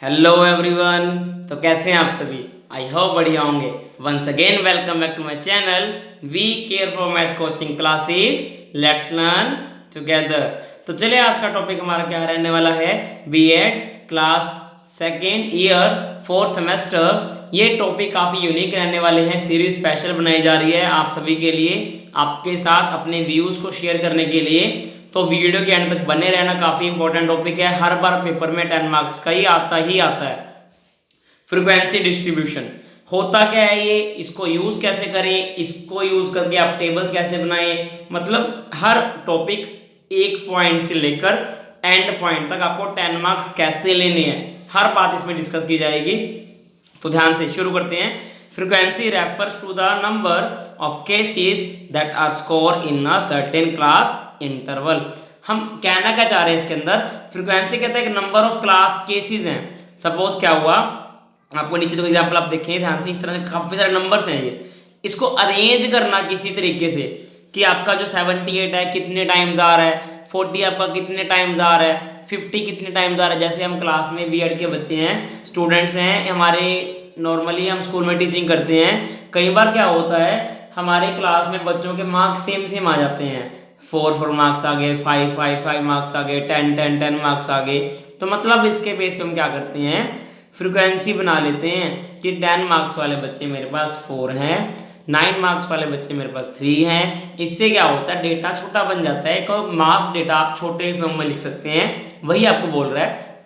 Hello everyone. तो कैसे हैं आप सभी? आई होप बढ़िया होंगे। Once again welcome back to my channel we care for math coaching classes. Let's learn together. तो चलिए, आज का टॉपिक हमारा क्या रहने वाला है? BEd class second year fourth semester. ये टॉपिक काफ़ी यूनिक रहने वाले हैं। सीरीज स्पेशल बनाई जा रही है आप सभी के लिए, आपके साथ अपने व्यूज़ को शेयर करने के लिए। तो वीडियो के एंड तक बने रहना, काफ़ी इंपॉर्टेंट टॉपिक है। हर बार पेपर में 10 मार्क्स का ही आता है। फ्रीक्वेंसी डिस्ट्रीब्यूशन होता क्या है ये, इसको यूज़ कैसे करें, इसको यूज़ करके आप टेबल्स कैसे बनाएं, मतलब हर टॉपिक एक पॉइंट से लेकर एंड पॉइंट तक आपको 10 मार्क्स कैसे लेने हैं, हर बात इसमें डिस्कस की जाएगी। तो ध्यान से शुरू करते हैं। Frequency refers to the number of cases that are score in a certain class interval. हम कहना क्या चाह रहे हैं इसके अंदर? फ्रीक्वेंसी कहता है कि नंबर ऑफ क्लास केसेस हैं। सपोज क्या हुआ, आपको नीचे तो एग्जांपल आप देखें ध्यान से, इस तरह से काफ़ी सारे नंबर्स हैं ये। इसको अरेंज करना किसी तरीके से कि आपका जो 78 है कितने टाइम्स आ रहा है, 40 आपका कितने टाइम्स आ रहा है, 50 कितने टाइम्स आ रहा है। जैसे हम क्लास में बीएड के बच्चे हैं, स्टूडेंट्स हैं हमारे, नॉर्मली हम स्कूल में टीचिंग करते हैं। कई बार क्या होता है, हमारे क्लास में बच्चों के मार्क्स सेम सेम आ जाते हैं। 4 मार्क्स आ गए, 5 मार्क्स आ गए, 10 मार्क्स आ गए। तो मतलब इसके बेस पे हम क्या करते हैं, फ्रीक्वेंसी बना लेते हैं कि 10 मार्क्स वाले बच्चे मेरे पास 4 हैं, 9 मार्क्स वाले बच्चे मेरे पास 3 हैं। इससे क्या होता है, डेटा छोटा बन जाता है। एक मास डेटा आप छोटे फॉर्म में लिख सकते हैं, वही आपको बोल रहा है।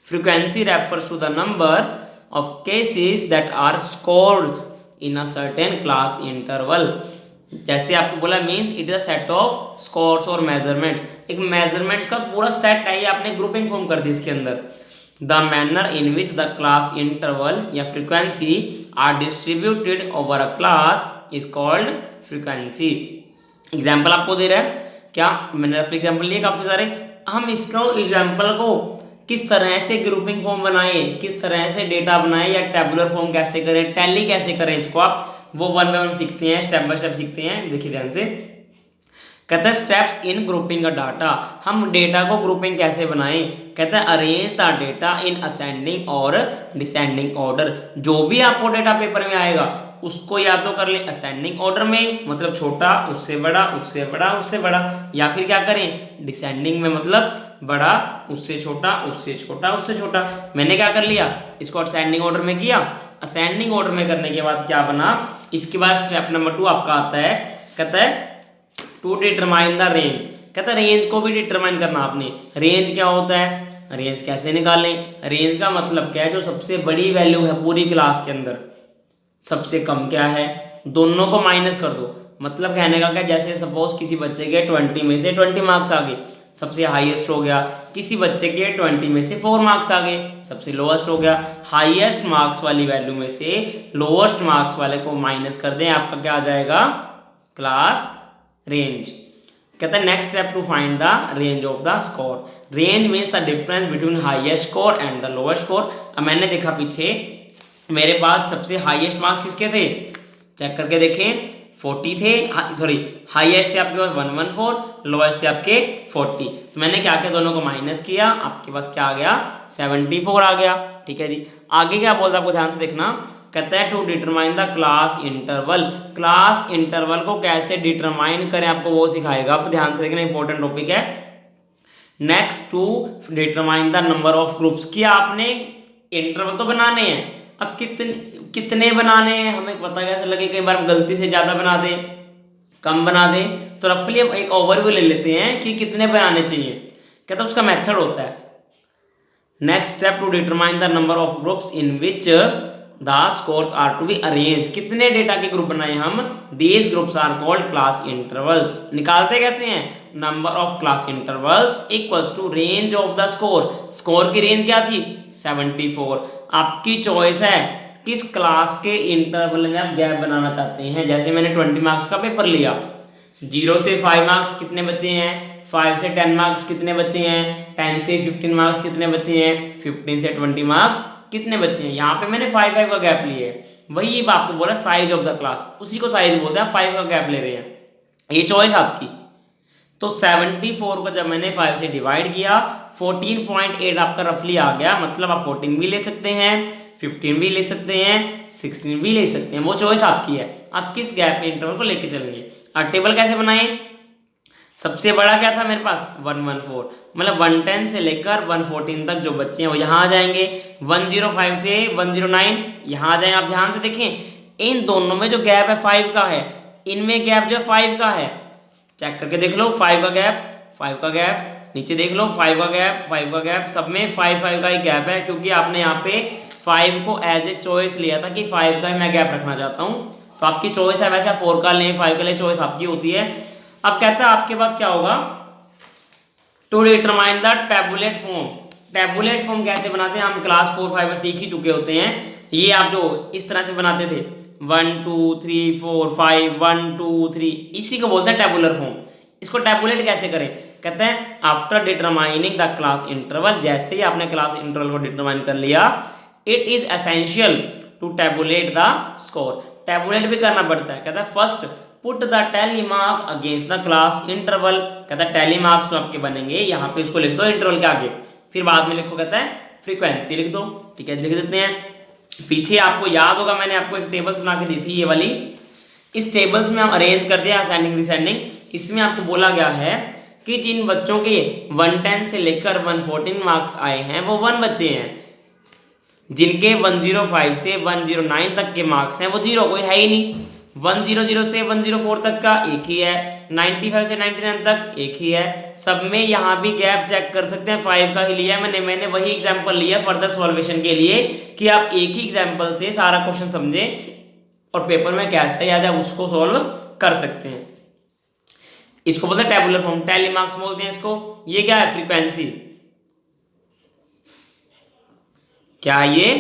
Frequency refers to the number of cases that are scores in a certain class interval. जैसे आपको बोला, means it is a set of scores और मेजरमेंट्स। एक मेजरमेंट्स का पूरा सेट है, ये आपने ग्रुपिंग फॉर्म कर दी इसके अंदर। The manner in which the class interval या frequency are distributed over a class is called frequency. Example आपको दे रहा है, क्या मैंने रफ एग्जाम्पल लिए काफ़ी सारे। हम इसको एग्जाम्पल को किस तरह से ग्रुपिंग फॉर्म बनाए, किस तरह से डेटा बनाए, या टेबुलर फॉर्म कैसे करें, टैली कैसे करें, इसको आप वो वन बाय वन सीखते हैं, स्टेप बाय स्टेप सीखते हैं। देखिए ध्यान से, कहता है steps in grouping a data. हम डेटा को ग्रुपिंग कैसे बनाएं? कहता है arrange the data in ascending और डिसेंडिंग ऑर्डर। जो भी आपको डेटा पेपर में आएगा उसको या तो कर ले असेंडिंग ऑर्डर में, मतलब छोटा उससे बड़ा, उससे बड़ा, उससे बड़ा, या फिर क्या करें डिसेंडिंग में, मतलब बड़ा उससे छोटा, उससे छोटा, उससे छोटा। मैंने क्या कर लिया, इसको असेंडिंग ऑर्डर में किया। असेंडिंग ऑर्डर में करने के बाद क्या बना, इसके बाद स्टेप नंबर 2 आपका आता है, कहता है टू डिटरमाइन द रेंज। कहता है रेंज को भी डिटरमाइन करना आपने। रेंज क्या होता है, रेंज कैसे निकालें? रेंज का मतलब क्या है, जो सबसे बड़ी वैल्यू है पूरी क्लास के अंदर, सबसे कम क्या है, दोनों को माइनस कर दो। मतलब कहने का क्या, जैसे सपोज किसी बच्चे के 20 में से 20 मार्क्स आ गए, सबसे हाईएस्ट हो गया। किसी बच्चे के 20 में से 4 मार्क्स आ गए, सबसे लोएस्ट हो गया। हाईएस्ट मार्क्स वाली वैल्यू में से लोएस्ट मार्क्स वाले को माइनस कर दें, आपका क्या आ जाएगा, क्लास रेंज। कहता है next step to find the range of the score. Range means the difference between highest score and the lowest score. अब मैंने देखा पीछे मेरे पास सबसे हाईएस्ट मार्क्स किसके थे, चेक करके देखें, 40 थे। सॉरी, हाईएस्ट थे आपके पास 114, लोएस्ट थे आपके 40। तो मैंने क्या किया, दोनों को माइनस किया, आपके पास क्या आ गया, 74 आ गया। ठीक है जी, आगे क्या बोलता है आपको ध्यान से देखना। कहता है to determine the class interval. Class interval को कैसे डिटरमाइन करें आपको वो सिखाएगा। आप ध्यान से देखना, इंपॉर्टेंट टॉपिक है। Next to determine the number of groups. किया आपने, इंटरवल तो बनाने हैं, अब कितने बनाने हैं हमें पता कैसे लगे, कई बार गलती से ज़्यादा बना दें, कम बना दें। तो रफली अब एक ओवरव्यू ले लेते हैं कि कितने बनाने चाहिए। कहता है उसका मेथड होता है, next step to determine the number of groups in which the scores are to be arrange. कितने डेटा के ग्रुप बनाए हम, these groups are called class intervals. निकालते कैसे हैं, number of class intervals equals to range of the score. Score की range क्या थी, 74। आपकी चॉइस है किस क्लास के इंटरवल में आप गैप बनाना चाहते हैं। जैसे मैंने 20 मार्क्स का पेपर लिया, 0 से 5 मार्क्स कितने बचे हैं, 5 से 10 मार्क्स कितने बचे हैं, 10 से 15 मार्क्स कितने बचे हैं, 15 से 20 मार्क्स कितने बचे हैं। यहाँ पे मैंने 5 का गैप लिए है। वही आपको बोला साइज ऑफ द क्लास, उसी को साइज बोलते हैं, 5 का गैप ले रहे हैं, ये चॉइस आपकी। तो 74 को जब मैंने 5 से डिवाइड किया, 14.8 आपका रफली आ गया, मतलब आप 14 भी ले सकते हैं, 15 भी ले सकते हैं, 16 भी ले सकते हैं, वो चॉइस आपकी है, आप किस गैप इंटरवल को लेके चलेंगे। और टेबल कैसे बनाएं, सबसे बड़ा क्या था मेरे पास 114, मतलब 110 से लेकर 114 तक जो बच्चे हैं वो यहाँ आ जाएंगे, 105 से 109 यहाँ आ जाएंगे। आप ध्यान से देखें इन दोनों में जो गैप है 5 का है, इनमें गैप जो है 5 का है, चेक करके देख लो 5 का गैप, 5 का गैप, नीचे देख लो 5 का गैप, 5 का गैप, सब में 5 का ही गैप है, क्योंकि आपने यहाँ पे 5 को एज ए चॉइस लिया था कि 5 का ही मैं गैप रखना चाहता हूँ, तो आपकी चॉइस है, वैसे आप 4 का लें 5 का लें, चॉइस आपकी होती है। अब कहता है आपके पास क्या होगा, to determine the tabulate form. Tabulate form कैसे बनाते हैं, हम क्लास 4-5 में सीख ही चुके होते हैं, ये आप जो इस तरह से बनाते थे 1 2 3 4 5 1 2 3, इसी को बोलते हैं टैबुलर फॉर्म। इसको टैबुलेट कैसे करें, कहते हैं after determining the class interval, जैसे ही आपने क्लास इंटरवल को डिटरमाइन कर लिया, it is essential to tabulate the score. Tabulate भी करना पड़ता है, कहता है first put the tally mark against the class interval, कहता है टैली मार्क्स जो आपके बनेंगे यहाँ पे उसको लिख दो इंटरवल के आगे, फिर बाद में लिखो कहता है फ्रीक्वेंसी लिख दो, ठीक है लिख देते हैं। पीछे आपको याद होगा मैंने आपको एक टेबल्स बना के दी थी ये वाली, इस टेबल्स में हम अरेंज कर दिया असेंडिंग डिसेंडिंग। इसमें आपको बोला गया है कि जिन बच्चों के 110 से लेकर 114 मार्क्स आए हैं वो 1 बच्चे हैं, जिनके 105 से 109 तक के मार्क्स हैं वो 0, कोई है ही नहीं। 100 से 104 तक का एक ही है, 95 से 99 तक एक ही है, सब में यहाँ भी गैप चेक कर सकते हैं, 5 का ही लिया है मैंने वही एग्जांपल लिया फर्दर सॉल्वेशन के लिए कि आप एक ही एग्जांपल से सारा क्वेश्चन समझें और पेपर में कैसे या जब उसको सॉल्व कर सकते हैं। इसको बोलते हैं टैबुलर फॉर्म, टैली मार्क्स बोलते हैं इसको। ये क्या है, फ्रीक्वेंसी, क्या है ये,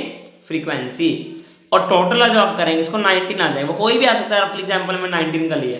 फ्रीक्वेंसी। और टोटल जो आप करेंगे इसको 19 आ जाए, वो कोई भी आ सकता है, रफली एग्जांपल में 19 का लिया।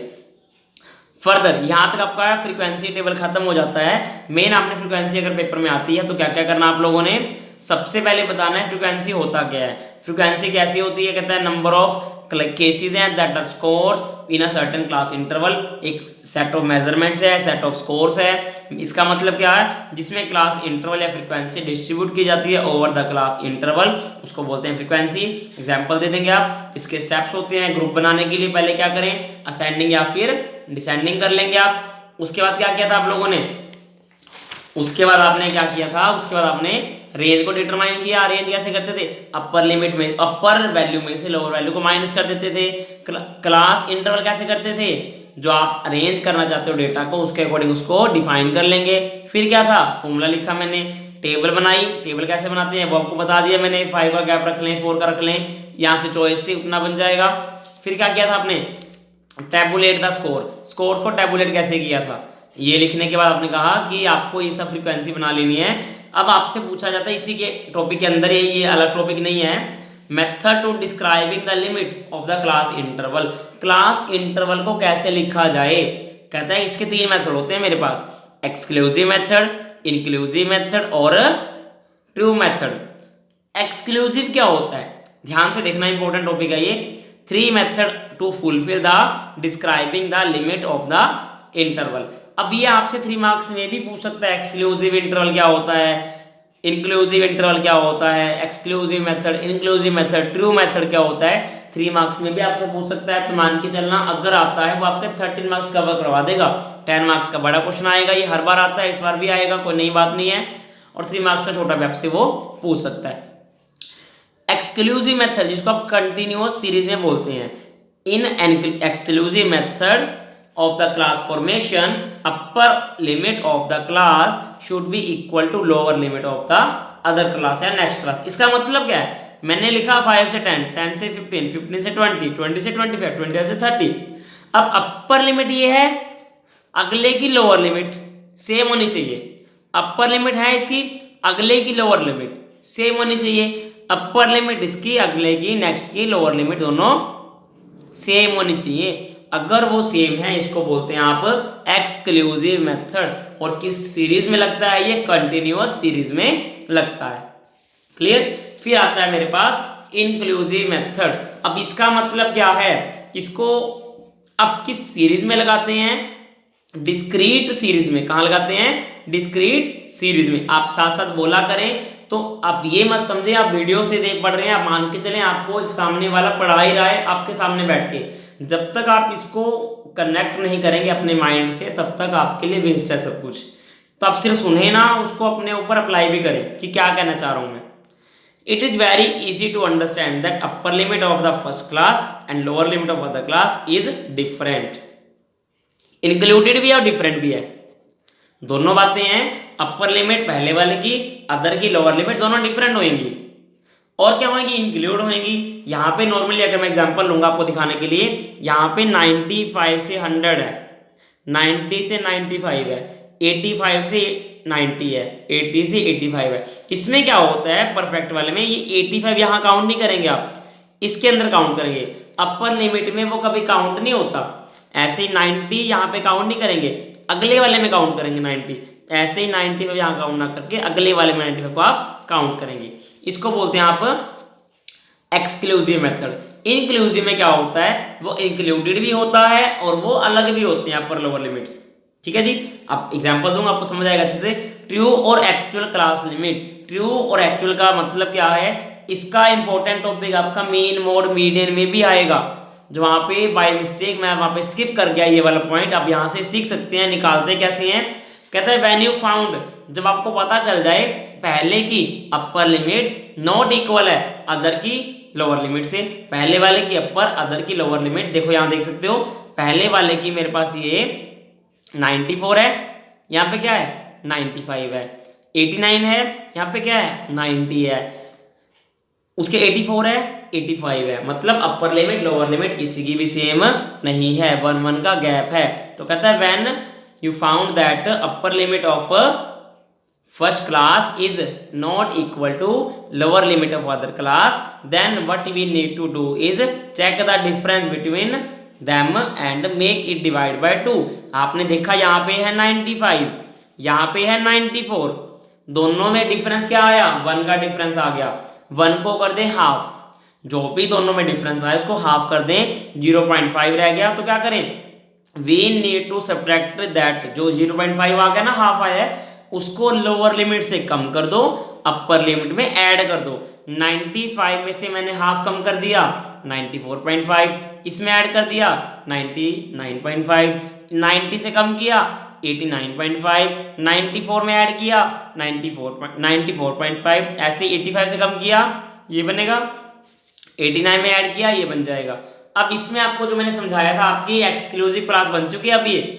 फर्दर यहाँ तक आपका फ्रीक्वेंसी टेबल खत्म हो जाता है। मेन आपने फ्रीक्वेंसी अगर पेपर में आती है तो क्या क्या करना आप लोगों ने, सबसे पहले बताना है फ्रीक्वेंसी होता क्या है। फ्रीक्वेंसी कैसी होती है, कहता है नंबर ऑफ केसेस हैं that are scores in a certain class interval, एक सेट ऑफ मेजरमेंट्स है, सेट ऑफ स्कोर्स है। इसका मतलब क्या है, जिसमें क्लास इंटरवल या फ्रीक्वेंसी डिस्ट्रीब्यूट की जाती है ओवर द क्लास इंटरवल, उसको बोलते हैं फ्रीक्वेंसी। एग्जांपल दे देंगे आप, इसके स्टेप्स होते हैं ग्रुप बनाने के लिए, पहले क्या करें, असेंडिंग या फिर डिसेंडिंग कर लेंगे आप। उसके बाद क्या किया था आप लोगों ने, उसके बाद आपने क्या किया था, उसके बाद आपने रेंज को डिटरमाइन किया। रेंज कैसे करते थे, अपर लिमिट में, अपर वैल्यू में से लोअर वैल्यू को माइनस कर देते थे। क्लास इंटरवल कैसे करते थे, जो आप अरेंज करना चाहते हो डेटा को उसके अकॉर्डिंग उसको डिफाइन कर लेंगे। फिर क्या था, फॉर्मूला लिखा मैंने, टेबल बनाई। टेबल कैसे बनाते हैं वो आपको बता दिया मैंने, 5 का गैप रख लें, 4 का रख लें, यहाँ से चॉइस से उतना बन जाएगा। फिर क्या किया था आपने, टैबुलेट द स्कोर, स्कोर्स को टैबुलेट कैसे किया था, ये लिखने के बाद आपने कहा कि आपको ये सब फ्रीक्वेंसी बना लेनी है। अब आपसे पूछा जाता है इसी के टॉपिक के अंदर, ये अलग टॉपिक नहीं है, method to describing the limit of the class interval, class interval को कैसे लिखा जाए। कहता है इसके 3 मेथड होते हैं मेरे पास, एक्सक्लूसिव मेथड, इंक्लूसिव मेथड और ट्रू मेथड। एक्सक्लूसिव क्या होता है, ध्यान से देखना, इंपॉर्टेंट टॉपिक है ये। 3 method to fulfil the describing the limit of the interval. अब ये आपसे 3 मार्क्स में भी पूछ सकता है, एक्सक्लूसिव इंटरवल क्या होता है, इंक्लूसिव इंटरवल क्या होता है, exclusive method, inclusive method, true method क्या होता है। 3 मार्क्स में भी आपसे पूछ सकता है, तो मान के चलना अगर आता है वो आपके 13 मार्क्स कवर करवा देगा। 10 मार्क्स का बड़ा क्वेश्चन आएगा, ये हर बार आता है, इस बार भी आएगा, कोई नई बात नहीं है। और 3 मार्क्स का छोटा भी आपसे वो पूछ सकता है। एक्सक्लूसिव मेथड जिसको आप कंटिन्यूअस सीरीज में बोलते हैं, in exclusive method of the class formation upper limit of the class should be equal to lower limit of the other class या next class। इसका मतलब क्या है, मैंने लिखा 5 से 10, 10 से 15, 15 से 20, 20 से 25, 25 से 30। अब अपर लिमिट ये है, अगले की लोअर लिमिट सेम होनी चाहिए। अपर लिमिट है इसकी, अगले की लोअर लिमिट सेम होनी चाहिए। अपर लिमिट इसकी, अगले की, नेक्स्ट की लोअर लिमिट दोनों सेम होनी चाहिए। अगर वो सेम है इसको बोलते हैं आप एक्सक्लूसिव मेथड। और किस सीरीज में लगता है, ये कंटिन्यूअस सीरीज में लगता है। क्लियर। फिर आता है मेरे पास इंक्लूसिव मेथड। अब इसका मतलब क्या है, इसको आप किस सीरीज में लगाते हैं, डिस्क्रीट सीरीज में। कहां लगाते हैं, डिस्क्रीट सीरीज में। आप साथ साथ बोला करें। तो आप ये मत समझे आप वीडियो से देख पढ़ रहे हैं, आप मान के चलें आपको एक सामने वाला पढ़ा ही रहा है आपके सामने बैठ के। जब तक आप इसको कनेक्ट नहीं करेंगे अपने माइंड से तब तक आपके लिए वेस्ट है सब कुछ। तो आप सिर्फ सुने ना, उसको अपने ऊपर अप्लाई भी करें कि क्या कहना चाह रहा हूं मैं। It is very easy to understand that upper limit of the first class and lower limit of other class is different. Included भी है और डिफरेंट भी है, दोनों बातें हैं। अपर लिमिट पहले वाले की, अदर की लोअर लिमिट दोनों डिफरेंट होंगी। और क्या होंगी? इंक्लूड होंगी। यहाँ पे नॉर्मली अगर मैं एग्जांपल लूंगा आपको दिखाने के लिए, यहाँ पे 95 से 100 है, 90 से 95 है, 85 से 90 है, 80 से 85 है। इसमें क्या होता है परफेक्ट वाले में, ये 85 यहाँ काउंट नहीं करेंगे आप, इसके अंदर काउंट करेंगे। अपर लिमिट में वो कभी काउंट नहीं होता। ऐसे 90 यहाँ पे काउंट नहीं करेंगे, अगले वाले में काउंट करेंगे 90। ऐसे ही 95 यहाँ काउंट ना करके अगले वाले में 95 को आप काउंट करेंगे। इसको बोलते हैं आप एक्सक्लूसिव मेथड। इंक्लूसिव में क्या होता है, वो इंक्लूडेड भी होता है और वो अलग भी होते हैं अपर लोअर लिमिट्स। ठीक है जी, अब एग्जांपल दूंगा आपको समझ आएगा अच्छे से। ट्रू और एक्चुअल क्लास लिमिट। ट्रू और एक्चुअल का मतलब क्या है, इसका इंपॉर्टेंट टॉपिक आपका मीन मोड मीडियन में भी आएगा। जो वहां पे बाय मिस्टेक मैं वहां पे स्किप कर गया ये वाला पॉइंट, आप यहां से सीख सकते हैं। निकालते कैसे हैं, कहता है व्हेन यू फाउंड, जब आपको पता चल जाए पहले की अपर लिमिट नॉट इक्वल है अदर की लोअर लिमिट से। पहले वाले की अपर, अदर की लोअर लिमिट, देखो यहां देख सकते हो पहले वाले की मेरे पास ये 94 है, यहाँ पे क्या है 95 है, 89 है, यहाँ पे क्या है 90 है, उसके 84 है, 85 है। मतलब अपर लिमिट लोअर लिमिट किसी की भी सेम नहीं है, 1 का गैप है। तो कहता है when you found that upper limit of first class is not equal to lower limit of other class, then what we need to do is check the difference between them and make it divide by 2। आपने देखा यहाँ पे है 95, यहाँ पे है 94, दोनों में डिफरेंस क्या आया, 1 का डिफरेंस आ गया। 1 को कर दें हाफ, जो भी दोनों में डिफरेंस आया उसको हाफ कर दें, 0.5 रह गया। तो क्या करें, we need to subtract that, जो 0.5 आ गया ना हाफ आया है, उसको लोअर लिमिट से कम कर दो, अपर लिमिट में ऐड कर दो। 95 में से मैंने हाफ कम कर दिया 94.5, इसमें ऐड कर दिया 99.5, 90 से कम किया 89.5, 94 में ऐड किया 94.5, ऐसे 85 से कम किया ये बनेगा, 89 में ऐड किया ये बन जाएगा। अब इसमें आपको जो मैंने समझाया था आपकी एक्सक्लूसिव क्लास बन चुकी है। अब ये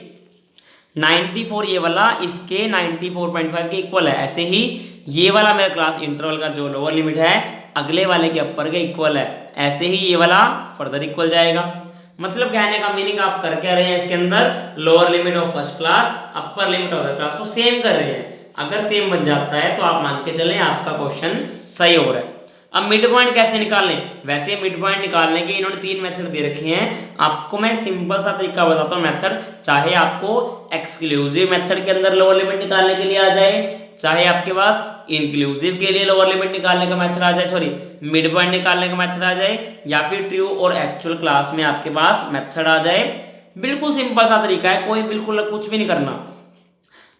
94 ये वाला इसके 94.5 के इक्वल है, ऐसे ही ये वाला मेरा क्लास इंटरवल का जो लोअर लिमिट है अगले वाले के अपर के इक्वल है, ऐसे ही ये वाला फर्दर इक्वल जाएगा। मतलब कहने का मीनिंग आप कर क्या रहे हैं, इसके अंदर lower limit of first class upper limit of other class को सेम कर रहे हैं। अगर सेम बन जाता है तो आप मान के चलें आपका क्वेश्चन सही हो रहा है। अब मिड पॉइंट कैसे निकालें, वैसे मिड पॉइंट निकालने के इन्होंने 3 मेथड दे रखे हैं। आपको मैं सिंपल सा तरीका बताता हूँ मेथड, चाहे आपको एक्सक्लूसिव मेथड के अंदर लोअर लिमिट निकालने के लिए आ जाए, चाहे आपके पास इंक्लूसिव के लिए लोअर लिमिट निकालने का मेथड आ जाए, सॉरी मिड पॉइंट निकालने का मेथड आ जाए, या फिर ट्रू और एक्चुअल क्लास में आपके पास मेथड आ जाए। बिल्कुल सिंपल सा तरीका है, कोई बिल्कुल कुछ भी नहीं करना।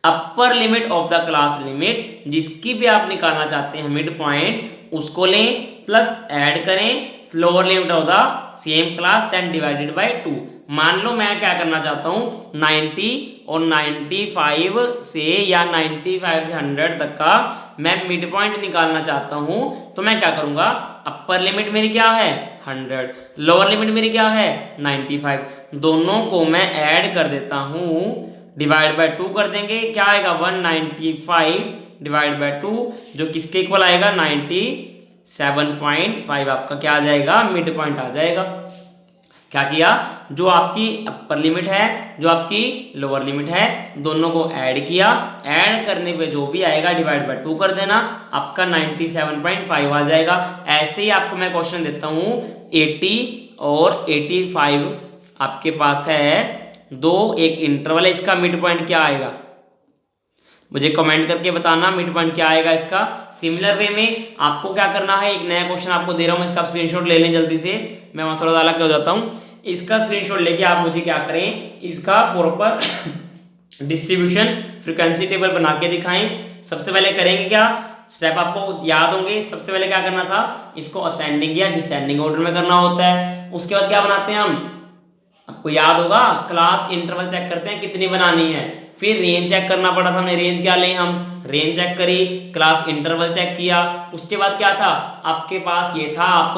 अपर limit of the class limit जिसकी भी आप निकालना चाहते हैं मिड पॉइंट, उसको लें प्लस ऐड करें lower limit of the same class then divided by 2। मान लो मैं क्या करना चाहता हूँ 90 और 95 से या 95 से 100 तक का मैं मिड पॉइंट निकालना चाहता हूँ, तो मैं क्या करूँगा, अपर लिमिट मेरी क्या है 100, लोअर लिमिट मेरी क्या है 95, दोनों को मैं ऐड कर देता हूँ, डिवाइड बाय 2 कर देंगे, क्या आएगा 195 डिवाइड बाय 2, जो किसके इक्वल आएगा 97.5 आपका क्या आ जाएगा, मिड पॉइंट आ जाएगा। क्या किया, जो आपकी अपर लिमिट है जो आपकी लोअर लिमिट है दोनों को ऐड किया, ऐड करने पे जो भी आएगा डिवाइड बाय 2 कर देना, आपका 97.5 आ जाएगा। ऐसे ही आपको मैं क्वेश्चन देता हूँ 80 और 85 आपके पास है दो, एक इंटरवल है, इसका मिड पॉइंट क्या आएगा मुझे कमेंट करके बताना, मिड पॉइंट क्या आएगा इसका। सिमिलर वे में आपको क्या करना है, एक नया क्वेश्चन आपको दे रहा हूँ, इसका आप स्क्रीनशॉट ले लें जल्दी से, मैं वहाँ थोड़ा अलग हो जाता हूँ। इसका स्क्रीनशॉट लेके आप मुझे क्या करें, इसका प्रॉपर डिस्ट्रीब्यूशन फ्रीक्वेंसी टेबल बना के दिखाएं। सबसे पहले करेंगे क्या, स्टेप आपको याद होंगे। सबसे पहले क्या करना था, इसको असेंडिंग या डिसेंडिंग ऑर्डर में करना होता है। उसके बाद क्या बनाते हैं हम, आपको याद होगा क्लास इंटरवल चेक करते हैं कितनी बनानी है, फिर रेंज चेक करना पड़ा था, हमने रेंज क्या लें, हम रेंज चेक करी, क्लास इंटरवल चेक किया। उसके बाद क्या था आपके पास, ये था आप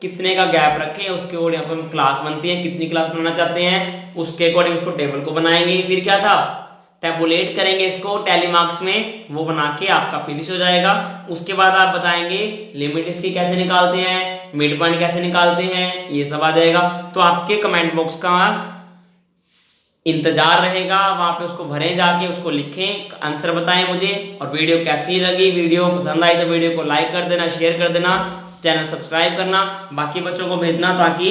कितने का गैप रखें, उसके अकॉर्डिंग हम क्लास बनती है, कितनी क्लास बनाना चाहते हैं उसके अकॉर्डिंग उसको टेबल को बनाएंगे। फिर क्या था, टेबुलेट करेंगे इसको टैली मार्क्स में, वो बना के आपका फिनिश हो जाएगा। उसके बाद आप बताएंगे लिमिट इसकी कैसे निकालते हैं, मिड पॉइंट कैसे निकालते हैं, ये सब आ जाएगा। तो आपके कमेंट बॉक्स का इंतजार रहेगा, वहां पे उसको भरें, जाके उसको लिखें, आंसर बताएं मुझे। और वीडियो कैसी लगी, वीडियो पसंद आई तो वीडियो को लाइक कर देना, शेयर कर देना, चैनल सब्सक्राइब करना, बाकी बच्चों को भेजना ताकि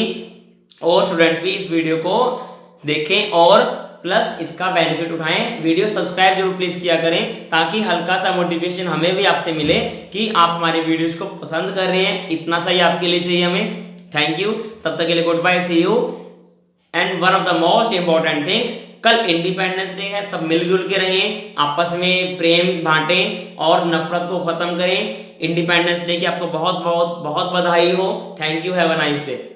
और स्टूडेंट्स भी इस वीडियो को देखें और प्लस इसका बेनिफिट उठाएं। वीडियो सब्सक्राइब जरूर प्लीज किया करें ताकि हल्का सा मोटिवेशन हमें भी आपसे मिले कि आप हमारी वीडियोस को पसंद कर रहे हैं, इतना सही आपके लिए चाहिए हमें। थैंक यू, तब तक के लिए goodbye, see you. And one of the most important things, कल इंडिपेंडेंस डे है, सब मिलजुल के रहें, आपस में प्रेम बांटें और नफरत को खत्म करें। इंडिपेंडेंस डे की आपको बहुत बहुत बहुत बधाई हो। Thank you, have a nice day.